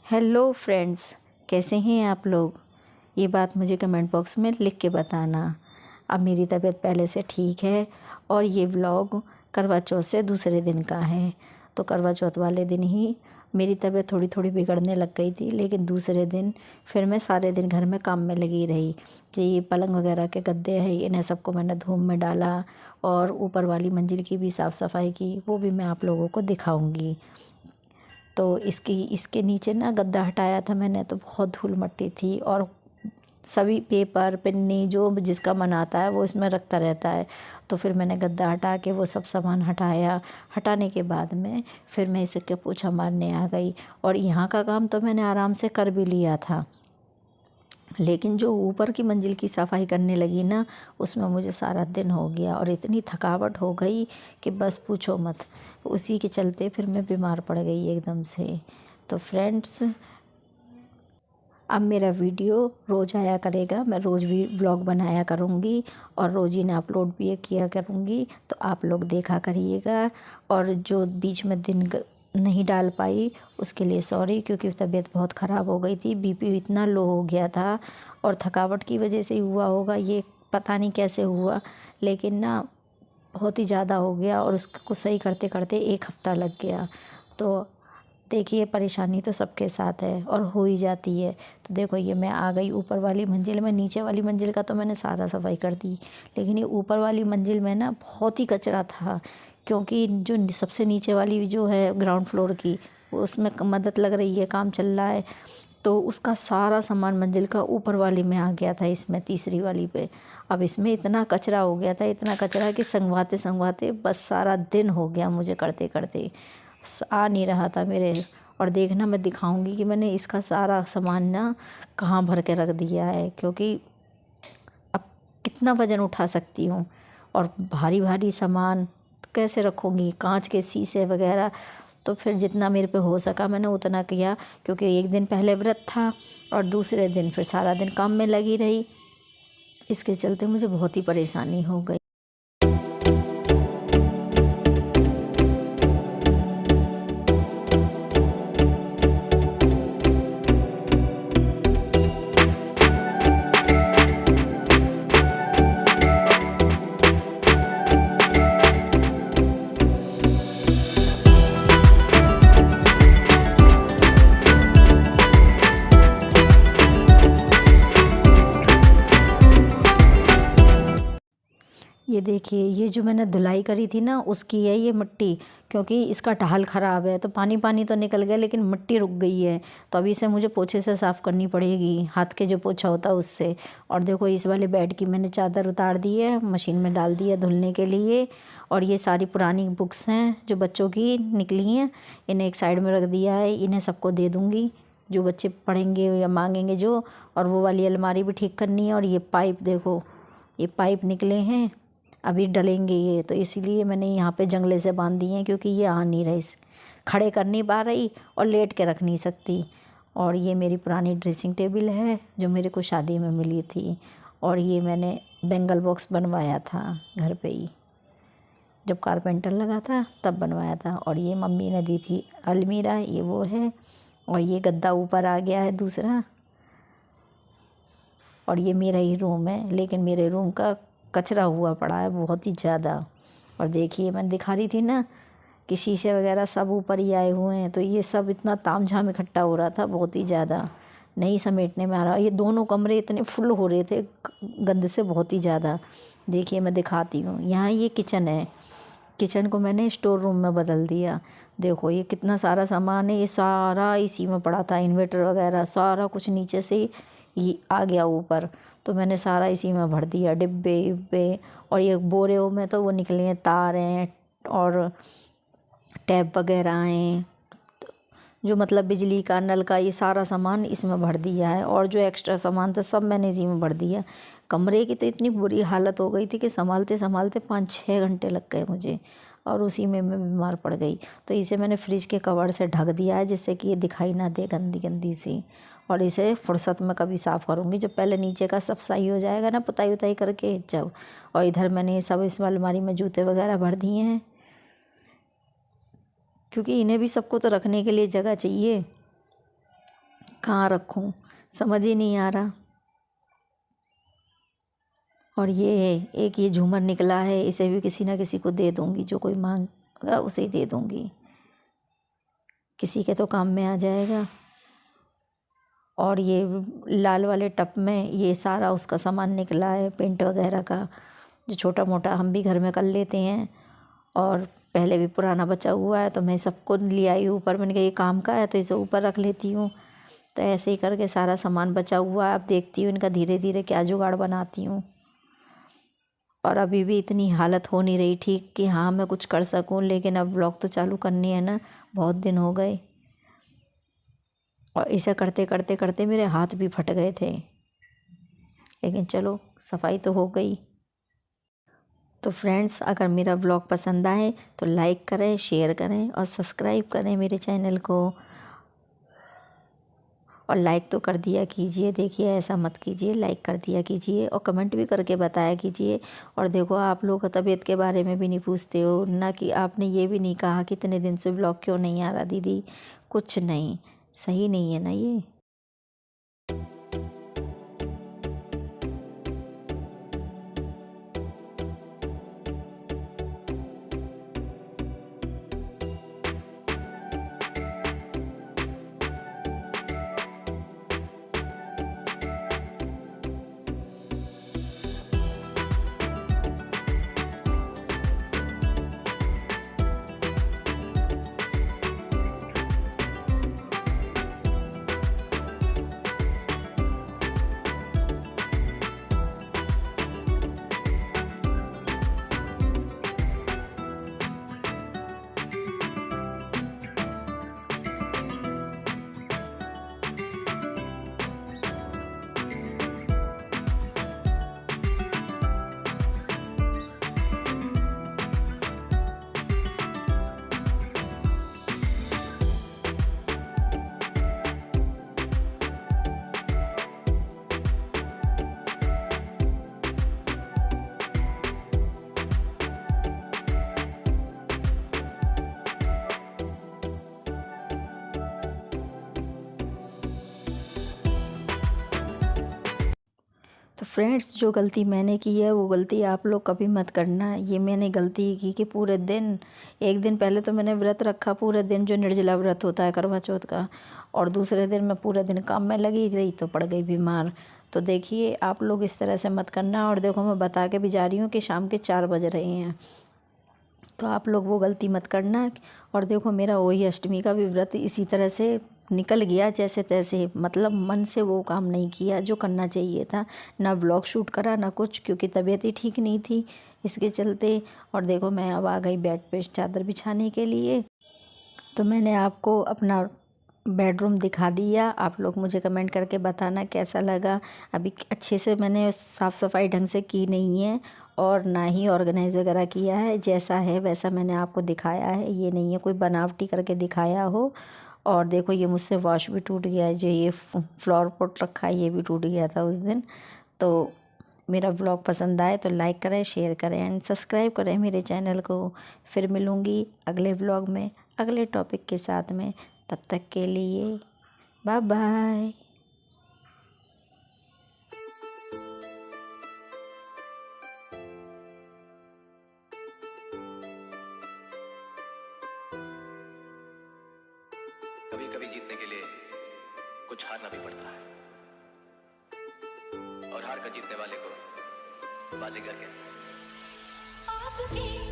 Hello friends, कैसे हैं आप लोग। ये बात मुझे कमेंट बॉक्स में लिख के बताना। अब मेरी तबीयत पहले से ठीक है और ये व्लॉग करवा चौथ से दूसरे दिन का है। तो करवा चौथ वाले दिन ही मेरी तबीयत थोड़ी थोड़ी बिगड़ने लग गई थी, लेकिन दूसरे दिन फिर मैं सारे दिन घर में काम में लगी रही। तो ये पलंग वगैरह के गद्दे हैं, इन्हें सबको मैंने धूप में डाला और ऊपर वाली मंजिल की भी साफ़ सफाई की, वो भी मैं आप लोगों को दिखाऊंगी। तो इसके नीचे ना गद्दा हटाया था मैंने, तो बहुत धूल मट्टी थी और सभी पेपर पन्नी जो जिसका मन आता है वो इसमें रखता रहता है। तो फिर मैंने गद्दा हटा के वो सब सामान हटाया। हटाने के बाद में फिर मैं इसके पोछा मारने आ गई और यहाँ का काम तो मैंने आराम से कर भी लिया था, लेकिन जो ऊपर की मंजिल की सफाई करने लगी ना, उसमें मुझे सारा दिन हो गया और इतनी थकावट हो गई कि बस पूछो मत। उसी के चलते फिर मैं बीमार पड़ गई एकदम से। तो फ्रेंड्स, अब मेरा वीडियो रोज़ आया करेगा, मैं रोज़ भी व्लॉग बनाया करूँगी और रोज़ ही ना अपलोड भी किया करूँगी, तो आप लोग देखा करिएगा। और जो बीच में दिन नहीं डाल पाई उसके लिए सॉरी, क्योंकि तबीयत बहुत ख़राब हो गई थी। बीपी इतना लो हो गया था और थकावट की वजह से हुआ होगा, ये पता नहीं कैसे हुआ, लेकिन ना बहुत ही ज़्यादा हो गया और उसको सही करते करते 1 हफ़्ता लग गया। तो देखिए, परेशानी तो सबके साथ है और हो ही जाती है। तो देखो, ये मैं आ गई ऊपर वाली मंजिल में। नीचे वाली मंजिल का तो मैंने सारा सफाई कर दी, लेकिन ये ऊपर वाली मंजिल में ना बहुत ही कचरा था, क्योंकि जो सबसे नीचे वाली जो है ग्राउंड फ्लोर की, वो उसमें मदद लग रही है, काम चल रहा है। तो उसका सारा सामान मंजिल का ऊपर वाली में आ गया था, इसमें तीसरी वाली पे। अब इसमें इतना कचरा हो गया था, इतना कचरा कि संगवाते संगवाते बस सारा दिन हो गया मुझे करते करते, आ नहीं रहा था मेरे। और देखना, मैं दिखाऊंगी कि मैंने इसका सारा सामान ना कहाँ भर के रख दिया है, क्योंकि अब कितना वज़न उठा सकती हूँ और भारी भारी सामान कैसे रखूँगी, कांच के शीशे वगैरह। तो फिर जितना मेरे पे हो सका मैंने उतना किया, क्योंकि एक दिन पहले व्रत था और दूसरे दिन फिर सारा दिन काम में लगी रही। इसके चलते मुझे बहुत ही परेशानी हो गई। ये देखिए, ये जो मैंने धुलाई करी थी ना, उसकी है ये मिट्टी, क्योंकि इसका ढाल ख़राब है। तो पानी पानी तो निकल गया, लेकिन मिट्टी रुक गई है। तो अभी इसे मुझे पोछे से साफ़ करनी पड़ेगी, हाथ के जो पोछा होता है उससे। और देखो, इस वाले बेड की मैंने चादर उतार दी है, मशीन में डाल दी है धुलने के लिए। और ये सारी पुरानी बुक्स हैं जो बच्चों की निकली हैं, इन्हें एक साइड में रख दिया है। इन्हें सबको दे दूँगी जो बच्चे पढ़ेंगे या मांगेंगे जो। और वो वाली अलमारी भी ठीक करनी है। और ये पाइप देखो, ये पाइप निकले हैं, अभी डलेंगे ये, तो इसीलिए मैंने यहाँ पे जंगले से बांध दिए हैं, क्योंकि ये आ नहीं रही, खड़े कर नहीं पा रही और लेट के रख नहीं सकती। और ये मेरी पुरानी ड्रेसिंग टेबल है जो मेरे को शादी में मिली थी। और ये मैंने बेंगल बॉक्स बनवाया था घर पे ही, जब कारपेंटर लगा था तब बनवाया था। और ये मम्मी ने दी थी अलमीरा, ये वो है। और ये गद्दा ऊपर आ गया है दूसरा। और ये मेरा ही रूम है, लेकिन मेरे रूम का कचरा हुआ पड़ा है बहुत ही ज़्यादा। और देखिए, मैं दिखा रही थी ना कि शीशे वगैरह सब ऊपर ही आए हुए हैं, तो ये सब इतना तामझाम इकट्ठा हो रहा था बहुत ही ज़्यादा, नहीं समेटने में आ रहा। ये दोनों कमरे इतने फुल हो रहे थे गंद से बहुत ही ज़्यादा। देखिए, मैं दिखाती हूँ। यहाँ ये किचन है, किचन को मैंने स्टोर रूम में बदल दिया। देखो, ये कितना सारा सामान है, ये सारा इसी में पड़ा था, इन्वर्टर वगैरह सारा कुछ नीचे से ये आ गया ऊपर। तो मैंने सारा इसी में भर दिया, डिब्बे विब्बे। और ये बोरियों में तो वो निकले हैं, तार हैं और टैप वगैरह हैं, जो मतलब बिजली का नल का, ये सारा सामान इसमें भर दिया है। और जो एक्स्ट्रा सामान था सब मैंने इसी में भर दिया। कमरे की तो इतनी बुरी हालत हो गई थी कि संभालते संभालते 5-6 घंटे लग गए मुझे, और उसी में मैं बीमार पड़ गई। तो इसे मैंने फ्रिज के कवर से ढक दिया है, जिससे कि ये दिखाई ना दे गंदी गंदी सी। और इसे फुर्सत में कभी साफ़ करूँगी जब पहले नीचे का सब सही हो जाएगा ना, पुताई उताई करके जब। और इधर मैंने सब इस अलमारी में जूते वगैरह भर दिए हैं, क्योंकि इन्हें भी सबको तो रखने के लिए जगह चाहिए। कहाँ रखूँ, समझ ही नहीं आ रहा। और ये एक ये झूमर निकला है, इसे भी किसी ना किसी को दे दूँगी, जो कोई मांगेगा उसे ही दे दूँगी, किसी के तो काम में आ जाएगा। और ये लाल वाले टब में ये सारा उसका सामान निकला है, पेंट वगैरह का, जो छोटा मोटा हम भी घर में कर लेते हैं। और पहले भी पुराना बचा हुआ है तो मैं सबको ले आई ऊपर, मैंने कहा ये काम का है तो इसे ऊपर रख लेती हूँ। तो ऐसे ही करके सारा सामान बचा हुआ है। अब देखती हूँ इनका धीरे धीरे क्या जुगाड़ बनाती हूँ। और अभी भी इतनी हालत हो नहीं रही ठीक कि हाँ मैं कुछ कर सकूँ, लेकिन अब व्लॉग तो चालू करनी है ना, बहुत दिन हो गए। और इसे करते करते करते मेरे हाथ भी फट गए थे, लेकिन चलो सफाई तो हो गई। तो फ्रेंड्स, अगर मेरा व्लॉग पसंद आए तो लाइक करें, शेयर करें और सब्सक्राइब करें मेरे चैनल को। और लाइक तो कर दिया कीजिए, देखिए ऐसा मत कीजिए, लाइक कर दिया कीजिए और कमेंट भी करके बताया कीजिए। और देखो आप लोग तबीयत के बारे में भी नहीं पूछते हो ना, कि आपने ये भी नहीं कहा कि इतने दिन से व्लॉग क्यों नहीं आ रहा दीदी, कुछ नहीं, सही नहीं है ना ये। तो फ्रेंड्स, जो गलती मैंने की है वो गलती आप लोग कभी मत करना। ये मैंने गलती की कि पूरे दिन, एक दिन पहले तो मैंने व्रत रखा पूरे दिन, जो निर्जला व्रत होता है करवा चौथ का, और दूसरे दिन मैं पूरे दिन काम में लगी रही तो पड़ गई बीमार। तो देखिए आप लोग इस तरह से मत करना। और देखो मैं बता के भी जा रही हूँ कि शाम के 4 बज रहे हैं, तो आप लोग वो गलती मत करना। और देखो मेरा वही अष्टमी का भी व्रत इसी तरह से निकल गया जैसे तैसे, मतलब मन से वो काम नहीं किया जो करना चाहिए था, ना ब्लॉग शूट करा ना कुछ, क्योंकि तबीयत ही ठीक नहीं थी इसके चलते। और देखो मैं अब आ गई बेड पे चादर बिछाने के लिए। तो मैंने आपको अपना बेडरूम दिखा दिया। आप लोग मुझे कमेंट करके बताना कैसा लगा। अभी अच्छे से मैंने साफ़ सफाई ढंग से की नहीं है और ना ही ऑर्गेनाइज़ वगैरह किया है, जैसा है वैसा मैंने आपको दिखाया है, ये नहीं है कोई बनावटी करके दिखाया हो। और देखो ये मुझसे वॉश भी टूट गया है, जो ये फ्लावर पॉट रखा है ये भी टूट गया था उस दिन। तो मेरा ब्लॉग पसंद आए तो लाइक करें, शेयर करें एंड सब्सक्राइब करें मेरे चैनल को। फिर मिलूँगी अगले ब्लॉग में अगले टॉपिक के साथ में। तब तक के लिए बाय बाय। कभी कभी जीतने के लिए कुछ हारना भी पड़ता है, और हार कर जीतने वाले को बाजीगर कहते हैं।